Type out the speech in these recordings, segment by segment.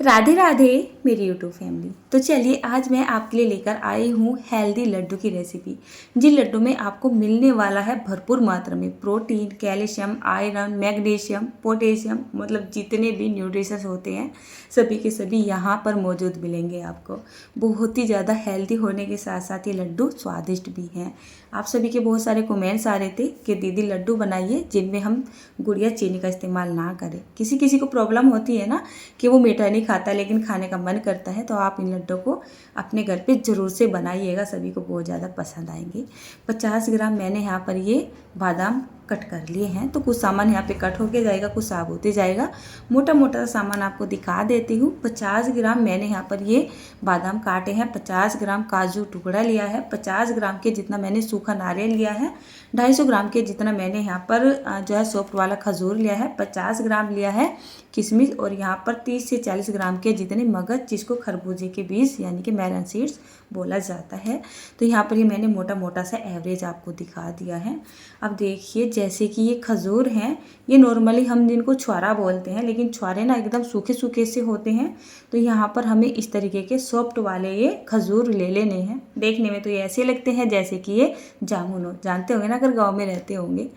राधे राधे मेरी YouTube family. तो चलिए आज मैं आपके लिए लेकर आई हूँ हेल्दी लड्डू की रेसिपी। जिन लड्डू में आपको मिलने वाला है भरपूर मात्रा में protein, calcium, iron, magnesium, potassium, मतलब जितने भी न्यूट्रिशंस होते हैं सभी के सभी यहाँ पर मौजूद मिलेंगे आपको। बहुत ही ज़्यादा हेल्दी होने के साथ साथ ये लड्डू स्वादिष्ट भी हैं। आप सभी के बहुत सारे कमेंट्स आ रहे थे कि दीदी लड्डू बनाइए जिनमें हम गुड़ या चीनी का इस्तेमाल ना करें। किसी किसी को प्रॉब्लम होती है ना कि वो मीठा नहीं खाता लेकिन खाने का मन करता है, तो आप इन लड्डू को अपने घर पे ज़रूर से बनाइएगा, सभी को बहुत ज़्यादा पसंद आएंगे। 50 ग्राम मैंने यहाँ पर ये बादाम कट कर लिए हैं, तो कुछ सामान यहाँ पे कट होके जाएगा, कुछ साफ होते जाएगा। मोटा मोटा सामान आपको दिखा देती हूँ। 50 ग्राम मैंने यहाँ पर ये बादाम काटे हैं, 50 ग्राम काजू टुकड़ा लिया है, 50 ग्राम के जितना मैंने सूखा नारियल लिया है, 250 ग्राम के जितना मैंने यहाँ पर जो है सॉफ्ट वाला खजूर लिया है, 50 ग्राम लिया है किशमिश, और यहाँ पर 30 से 40 ग्राम के जितने मगज, जिसको खरबूजे के बीज यानी कि मेलन सीड्स बोला जाता है। तो यहाँ पर ये मैंने मोटा मोटा सा एवरेज आपको दिखा दिया है। अब देखिए जैसे कि ये खजूर हैं, ये नॉर्मली हम जिनको छुआरा बोलते हैं, लेकिन छुआरे ना एकदम सूखे सूखे से होते हैं। तो यहाँ पर हमें इस तरीके के सॉफ्ट वाले ये खजूर ले लेने हैं। देखने में तो ये ऐसे लगते हैं जैसे कि ये जामुन हो, जानते होंगे ना अगर गाँव में रहते होंगे।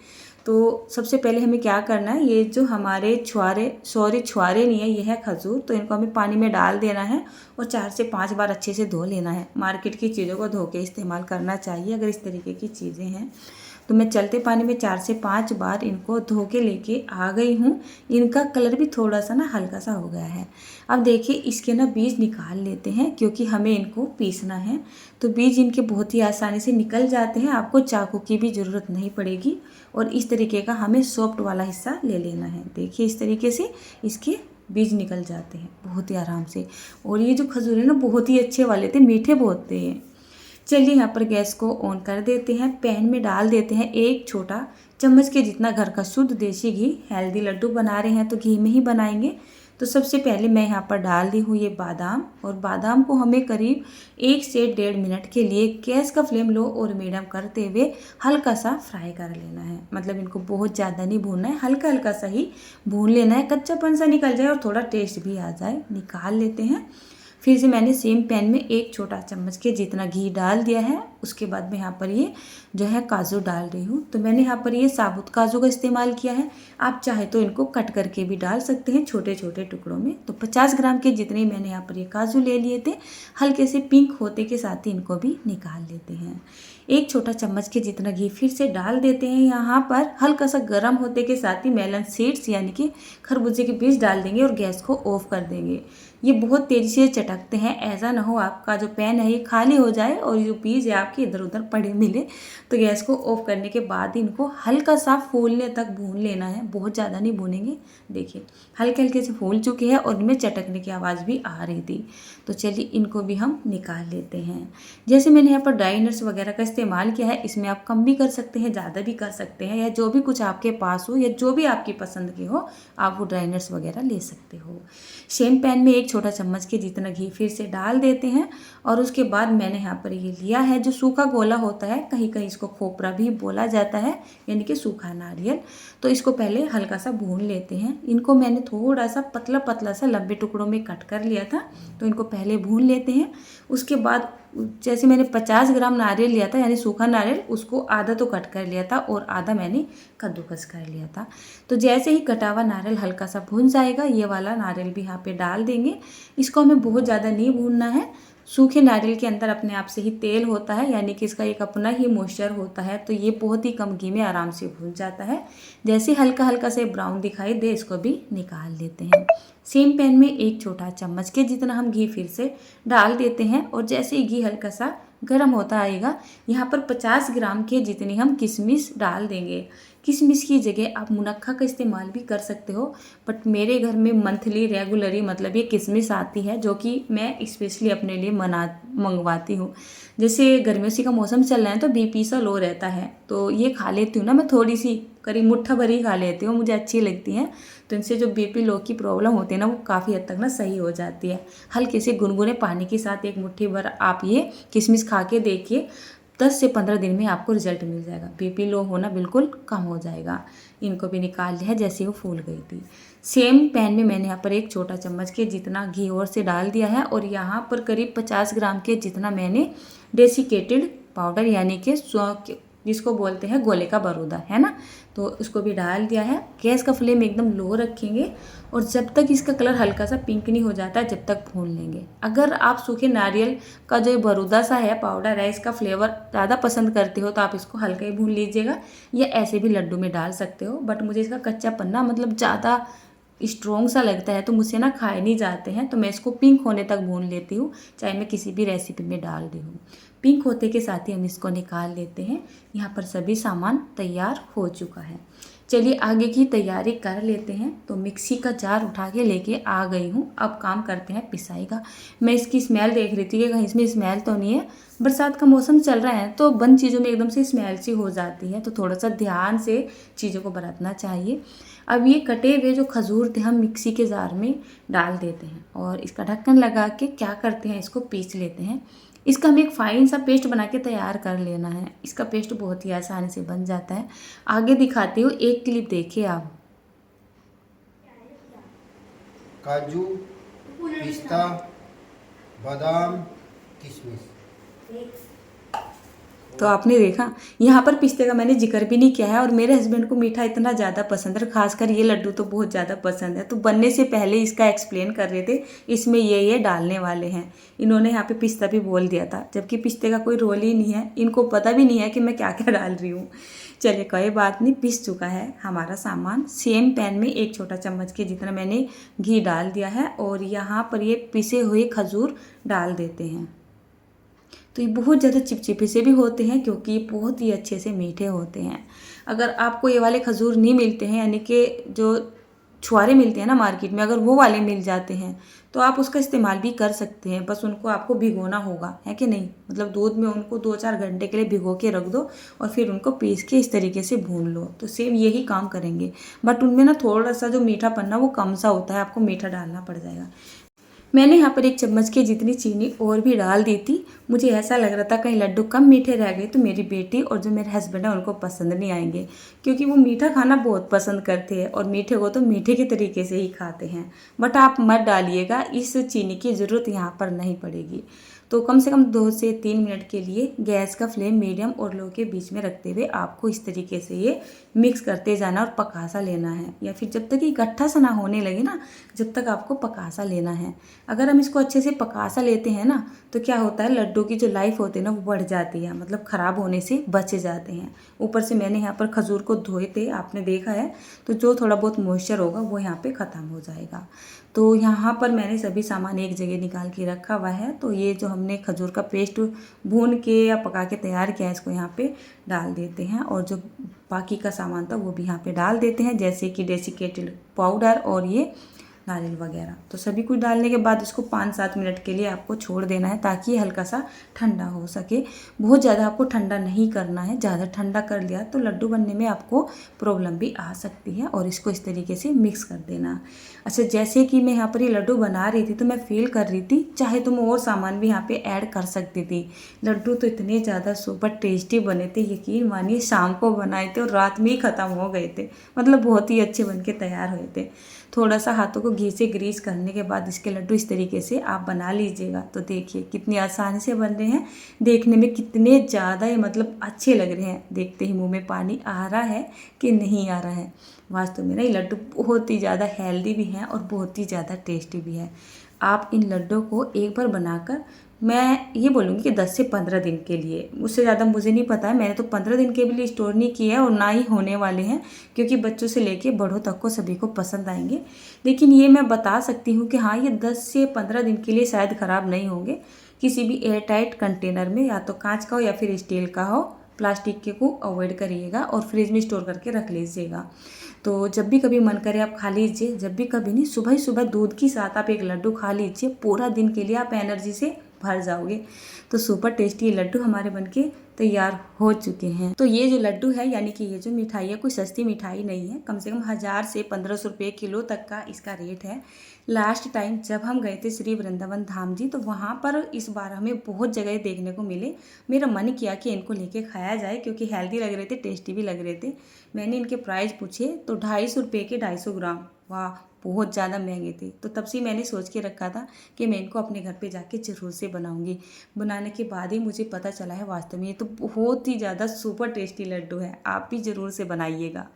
तो सबसे पहले हमें क्या करना है, ये जो हमारे छुआरे नहीं है, ये है खजूर, तो इनको हमें पानी में डाल देना है और 4 से 5 बार अच्छे से धो लेना है। मार्केट की चीज़ों को धो के इस्तेमाल करना चाहिए अगर इस तरीके की चीज़ें हैं। तो मैं चलते पानी में 4 से 5 बार इनको धो के लेके आ गई हूँ। इनका कलर भी थोड़ा सा ना हल्का सा हो गया है। अब देखिए इसके ना बीज निकाल लेते हैं क्योंकि हमें इनको पीसना है। तो बीज इनके बहुत ही आसानी से निकल जाते हैं, आपको चाकू की भी ज़रूरत नहीं पड़ेगी। और इस तरीके का हमें सॉफ्ट वाला हिस्सा ले लेना है। देखिए इस तरीके से इसके बीज निकल जाते हैं बहुत ही आराम से। और ये जो खजूर है ना बहुत ही अच्छे वाले थे, मीठे बहुत थे ये। चलिए यहाँ पर गैस को ऑन कर देते हैं। पैन में डाल देते हैं 1 छोटा चम्मच के जितना घर का शुद्ध देसी घी। हेल्दी लड्डू बना रहे हैं तो घी में ही बनाएंगे। तो सबसे पहले मैं यहाँ पर डाल दी हूँ ये बादाम, और बादाम को हमें करीब 1 से 1.5 मिनट के लिए गैस का फ्लेम लो और मीडियम करते हुए हल्का सा फ्राई कर लेना है। मतलब इनको बहुत ज़्यादा नहीं भूनना है, हल्का हल्का सा ही भून लेना है, कच्चापन सा निकल जाए और थोड़ा टेस्ट भी आ जाए। निकाल लेते हैं। फिर से मैंने सेम पैन में 1 छोटा चम्मच के जितना घी डाल दिया है। उसके बाद मैं यहाँ पर ये जो है काजू डाल रही हूँ। तो मैंने यहाँ पर ये साबुत काजू का इस्तेमाल किया है, आप चाहे तो इनको कट करके भी डाल सकते हैं छोटे छोटे टुकड़ों में। तो 50 ग्राम के जितने मैंने यहाँ पर ये काजू ले लिए थे, हल्के से पिंक होते के साथ ही इनको भी निकाल लेते हैं। 1 छोटा चम्मच के जितना घी फिर से डाल देते हैं यहाँ पर। हल्का सा गर्म होते के साथ ही मेलन सीड्स यानी कि खरबूजे के बीज डाल देंगे और गैस को ऑफ कर देंगे। ये बहुत तेज़ी से चटकते हैं, ऐसा ना हो आपका जो पैन है ये खाली हो जाए और जो बीज है आपके इधर उधर पड़े मिले। तो गैस को ऑफ करने के बाद इनको हल्का सा फूलने तक भून लेना है, बहुत ज़्यादा नहीं भूनेंगे। देखिए हल्के हल्के से फूल चुके हैं और इनमें चटकने की आवाज़ भी आ रही थी। तो चलिए इनको भी हम निकाल लेते हैं। जैसे मैंने यहाँ पर ड्राई नट्स वगैरह का इस्तेमाल किया है, इसमें आप कम भी कर सकते हैं, ज़्यादा भी कर सकते हैं, या जो भी कुछ आपके पास हो या जो भी आपकी पसंद के हो आप वो ड्राई नट्स वगैरह ले सकते हो। सेम पैन में 1 छोटा चम्मच के जितना घी फिर से डाल देते हैं। और उसके बाद मैंने यहाँ पर ये लिया है जो सूखा गोला होता है, कहीं कहीं इसको खोपरा भी बोला जाता है, यानी कि सूखा नारियल। तो इसको पहले हल्का सा भून लेते हैं। इनको मैंने थोड़ा सा पतला पतला सा लंबे टुकड़ों में कट कर लिया था, तो इनको पहले भून लेते हैं। उसके बाद जैसे मैंने 50 ग्राम नारियल लिया था यानी सूखा नारियल, उसको आधा तो कट कर लिया था और आधा मैंने कद्दूकस कर लिया था। तो जैसे ही कटा हुआ नारियल हल्का सा भून जाएगा, ये वाला नारियल भी यहाँ पे डाल देंगे। इसको हमें बहुत ज़्यादा नहीं भूनना है। सूखे नारियल के अंदर अपने आप से ही तेल होता है, यानी कि इसका एक अपना ही मॉइस्चर होता है, तो ये बहुत ही कम घी में आराम से भून जाता है। जैसे हल्का हल्का से ब्राउन दिखाई दे इसको भी निकाल लेते हैं। सेम पैन में 1 छोटा चम्मच के जितना हम घी फिर से डाल देते हैं। और जैसे ही घी हल्का सा गर्म होता आएगा, यहाँ पर 50 ग्राम के जितनी हम किशमिश डाल देंगे। किशमिश की जगह आप मुनक्का का इस्तेमाल भी कर सकते हो, बट मेरे घर में मंथली रेगुलरी मतलब ये किशमिश आती है जो कि मैं स्पेशली अपने लिए मंगवाती हूँ। जैसे गर्मियों का मौसम चल रहा है तो बीपी सा लो रहता है, तो ये खा लेती हूँ ना मैं, थोड़ी सी करीब मुट्ठा भर ही खा लेती हूँ, मुझे अच्छी लगती हैं। तो इनसे जो बीपी लो की प्रॉब्लम होती है ना वो काफ़ी हद तक ना सही हो जाती है। हल्के से गुनगुने पानी के साथ 1 मुट्ठी भर आप ये किशमिश खा के देखिए, 10 से 15 दिन में आपको रिजल्ट मिल जाएगा। बीपी लो होना बिल्कुल कम हो जाएगा। इनको भी निकाल लिया है जैसे वो फूल गई थी। सेम पैन में मैंने यहाँ पर एक छोटा चम्मच के जितना घी और से डाल दिया है और यहाँ पर करीब 50 ग्राम के जितना मैंने डेसिकेटेड पाउडर यानी कि जिसको बोलते हैं गोले का बरूदा, है ना, तो उसको भी डाल दिया है। गैस का फ्लेम एकदम लो रखेंगे और जब तक इसका कलर हल्का सा पिंक नहीं हो जाता है जब तक भून लेंगे। अगर आप सूखे नारियल का जो बरूदा सा है पाउडर है इसका फ्लेवर ज़्यादा पसंद करते हो तो आप इसको हल्का ही भून लीजिएगा या ऐसे भी लड्डू में डाल सकते हो। बट मुझे इसका कच्चा पन्ना मतलब ज़्यादा स्ट्रॉन्ग सा लगता है तो मुझसे ना खाए नहीं जाते हैं, तो मैं इसको पिंक होने तक भून लेती हूँ, चाहे मैं किसी भी रेसिपी में डाल दी हूँ। पिंक होते के साथ ही हम इसको निकाल लेते हैं। यहाँ पर सभी सामान तैयार हो चुका है। चलिए आगे की तैयारी कर लेते हैं। तो मिक्सी का जार उठा के लेके आ गई हूँ। अब काम करते हैं पिसाई का। मैं इसकी स्मेल देख रही थी कि कहीं इसमें स्मेल तो नहीं है। बरसात का मौसम चल रहा है तो बंद चीज़ों में एकदम से स्मेल सी हो जाती है, तो थोड़ा सा ध्यान से चीज़ों को बरतना चाहिए। अब ये कटे हुए जो खजूर थे हम मिक्सी के जार में डाल देते हैं और इसका ढक्कन लगा के क्या करते हैं, इसको पीस लेते हैं। इसका हमें एक फाइन सा पेस्ट बना के तैयार कर लेना है। इसका पेस्ट बहुत ही आसानी से बन जाता है। आगे दिखाती हूँ, एक क्लिप देखिए आप। काजू, पिस्ता, बादाम, किशमिश। तो आपने देखा यहाँ पर पिस्ते का मैंने जिक्र भी नहीं किया है और मेरे हस्बैंड को मीठा इतना ज़्यादा पसंद है, खासकर ये लड्डू तो बहुत ज़्यादा पसंद है। तो बनने से पहले इसका एक्सप्लेन कर रहे थे इसमें ये डालने वाले हैं। इन्होंने यहाँ पे पिस्ता भी बोल दिया था, जबकि पिस्ते का कोई रोल ही नहीं है। इनको पता भी नहीं है कि मैं क्या क्या डाल रही हूँ। चलिए कोई बात नहीं, पिस चुका है हमारा सामान। सेम पैन में एक छोटा चम्मच के जितना मैंने घी डाल दिया है और यहाँ पर ये पिसे हुए खजूर डाल देते हैं। तो ये बहुत ज़्यादा चिपचिपे से भी होते हैं क्योंकि ये बहुत ही अच्छे से मीठे होते हैं। अगर आपको ये वाले खजूर नहीं मिलते हैं, यानी कि जो छुआरे मिलते हैं ना मार्केट में, अगर वो वाले मिल जाते हैं तो आप उसका इस्तेमाल भी कर सकते हैं। बस उनको आपको भिगोना होगा, है कि नहीं, मतलब दूध में उनको 2-4 घंटे के लिए भिगो के रख दो और फिर उनको पीस के इस तरीके से भून लो। तो सेम यही काम करेंगे, बट उनमें ना थोड़ा सा जो मीठा पन्ना वो कम सा होता है, आपको मीठा डालना पड़ जाएगा। मैंने यहाँ पर 1 चम्मच की जितनी चीनी और भी डाल दी थी। मुझे ऐसा लग रहा था कहीं लड्डू कम मीठे रह गए तो मेरी बेटी और जो मेरे हस्बैंड है उनको पसंद नहीं आएंगे, क्योंकि वो मीठा खाना बहुत पसंद करते हैं और मीठे को तो मीठे के तरीके से ही खाते हैं। बट आप मत डालिएगा, इस चीनी की ज़रूरत यहाँ पर नहीं पड़ेगी। तो कम से कम 2 से 3 मिनट के लिए गैस का फ्लेम मीडियम और लो के बीच में रखते हुए आपको इस तरीके से ये मिक्स करते जाना और पका सा लेना है, या फिर जब तक ये इकट्ठा सा ना होने लगे ना जब तक आपको पका सा लेना है। अगर हम इसको अच्छे से पका सा लेते हैं ना तो क्या होता है, लड्डू की जो लाइफ होती है ना वो बढ़ जाती है, मतलब ख़राब होने से बचे जाते हैं। ऊपर से मैंने यहाँ पर खजूर को धोए थे, आपने देखा है, तो जो थोड़ा बहुत मॉइस्चर होगा वो यहाँ पे ख़त्म हो जाएगा। तो यहाँ पर मैंने सभी सामान एक जगह निकाल के रखा हुआ है। तो ये जो हमने खजूर का पेस्ट भून के या पका के तैयार किया है इसको यहाँ पे डाल देते हैं और जो बाकी का सामान था वो भी यहाँ पे डाल देते हैं, जैसे कि डेसिकेटेड पाउडर और ये नारियल वगैरह। तो सभी कुछ डालने के बाद इसको 5-7 मिनट के लिए आपको छोड़ देना है ताकि ये हल्का सा ठंडा हो सके। बहुत ज़्यादा आपको ठंडा नहीं करना है, ज़्यादा ठंडा कर लिया तो लड्डू बनने में आपको प्रॉब्लम भी आ सकती है। और इसको इस तरीके से मिक्स कर देना। अच्छा, जैसे कि मैं यहाँ पर ये लड्डू बना रही थी तो मैं फील कर रही थी चाहे तो मैं और सामान भी यहाँ पर ऐड कर सकती थी। लड्डू तो इतने ज़्यादा सुपर टेस्टी बने थे, यकीन मानिए शाम को बनाए थे और रात में ही ख़त्म हो गए थे, मतलब बहुत ही अच्छे बन के तैयार हुए थे। थोड़ा सा हाथों को घी से ग्रीस करने के बाद इसके लड्डू इस तरीके से आप बना लीजिएगा। तो देखिए कितनी आसानी से बन रहे हैं, देखने में कितने ज़्यादा ये मतलब अच्छे लग रहे हैं। देखते ही मुंह में पानी आ रहा है कि नहीं आ रहा है। वास्तव में ना ये लड्डू बहुत ही ज़्यादा हेल्दी भी हैं और बहुत ही ज़्यादा टेस्टी भी है। आप इन लड्डू को एक बार बनाकर, मैं ये बोलूँगी कि 10 से 15 दिन के लिए, उससे ज़्यादा मुझे नहीं पता है, मैंने तो 15 दिन के लिए स्टोर नहीं किया है और ना ही होने वाले हैं, क्योंकि बच्चों से लेके बड़ों तक को सभी को पसंद आएंगे। लेकिन ये मैं बता सकती हूँ कि हाँ, ये 10 से 15 दिन के लिए शायद ख़राब नहीं होंगे। किसी भी एयर टाइट कंटेनर में, या तो कांच का हो या फिर स्टील का हो, प्लास्टिक के को अवॉइड करिएगा और फ्रिज में स्टोर करके रख लीजिएगा। तो जब भी कभी मन करे आप खा लीजिए, जब भी कभी नहीं, सुबह ही सुबह दूध के साथ आप एक लड्डू खा लीजिए, पूरा दिन के लिए आप एनर्जी से भर जाओगे। तो सुपर टेस्टी लड्डू हमारे बनके तैयार हो चुके हैं। तो ये जो लड्डू है, यानी कि ये जो मिठाई है, कोई सस्ती मिठाई नहीं है। कम से कम 1000 से 1500 रुपये किलो तक का इसका रेट है। लास्ट टाइम जब हम गए थे श्री वृंदावन धाम जी, तो वहाँ पर इस बार हमें बहुत जगह देखने को मिले। मेरा मन किया कि इनको लेके खाया जाए क्योंकि हेल्दी लग रहे थे, टेस्टी भी लग रहे थे। मैंने इनके प्राइस पूछे तो 250 रुपये के 250 ग्राम। वाह, बहुत ज़्यादा महंगे थे। तो तब से मैंने सोच के रखा था कि मैं इनको अपने घर पे जाके ज़रूर से बनाऊंगी। बनाने के बाद ही मुझे पता चला है वास्तव में ये तो बहुत ही ज़्यादा सुपर टेस्टी लड्डू है। आप भी ज़रूर से बनाइएगा।